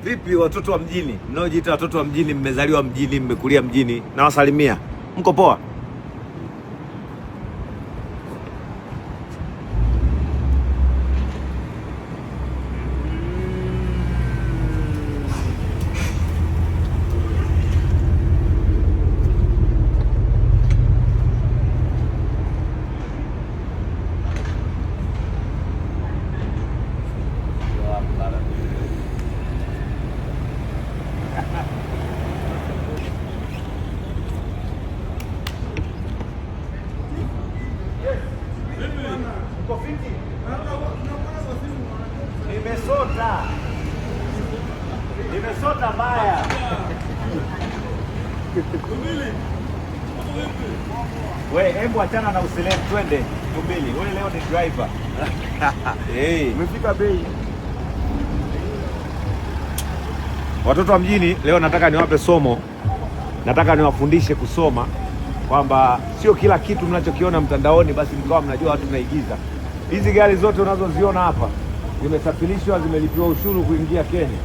Vipi watoto wa mjini, mnaojiita watoto wa mjini, mmezaliwa mjini, mmekulia mjini, nawasalimia. Mko poa? Nimesota mbaya. We, hebu achana na uselevu, twende Tumbili. Wewe leo ni driver. Hey, umefika bei. Watoto wa mjini, leo nataka niwape somo. Nataka niwafundishe kusoma, kwamba sio kila kitu mnachokiona mtandaoni basi mkawa mnajua watu mnaigiza. Hizi gari zote unazoziona hapa zimesafirishwa, zimelipiwa ushuru kuingia Kenya.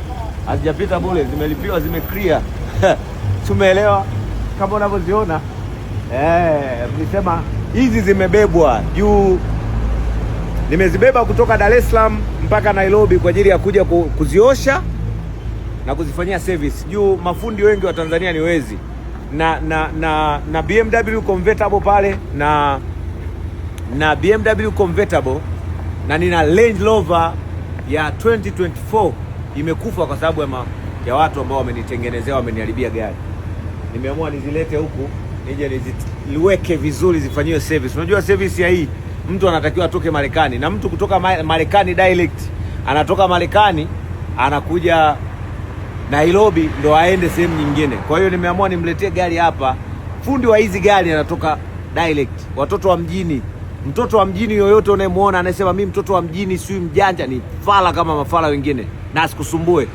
Hazijapita bure, zimelipiwa, zimeclear. Tumeelewa kama unavyoziona. Nilisema hizi zimebebwa juu, nimezibeba kutoka Dar es Salaam mpaka Nairobi kwa ajili ya kuja kuziosha na kuzifanyia service. Juu mafundi wengi wa Tanzania ni wezi. Na BMW convertible pale na BMW convertible, na nina Range Rover ya 2024 imekufa kwa sababu ya watu ambao wamenitengenezea, wameniharibia gari. Nimeamua nizilete huku nije niliweke vizuri, zifanyiwe service. Unajua service ya hii, mtu anatakiwa atoke Marekani, na mtu kutoka Marekani direct anatoka Marekani anakuja Nairobi ndo aende sehemu nyingine. Kwa hiyo nimeamua nimletee gari hapa. Fundi wa hizi gari anatoka direct. Watoto wa mjini, mtoto wa mjini yoyote unayemuona anasema mimi mtoto wa mjini si mjanja, ni fala kama mafala wengine, na asikusumbue.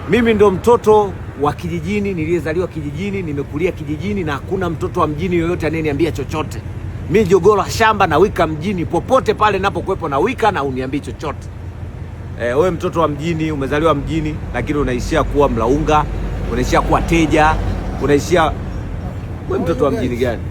Mimi ndo mtoto wa kijijini, niliyezaliwa kijijini, nimekulia kijijini, na hakuna mtoto wa mjini yoyote anayeniambia chochote. Mimi jogoro shamba na wika mjini, popote pale ninapokuepo na wika, na uniambii chochote. Wewe mtoto wa mjini, umezaliwa mjini, lakini unaishia kuwa mlaunga, unaishia kuwa teja, unaishia. Wewe mtoto wa mjini gani?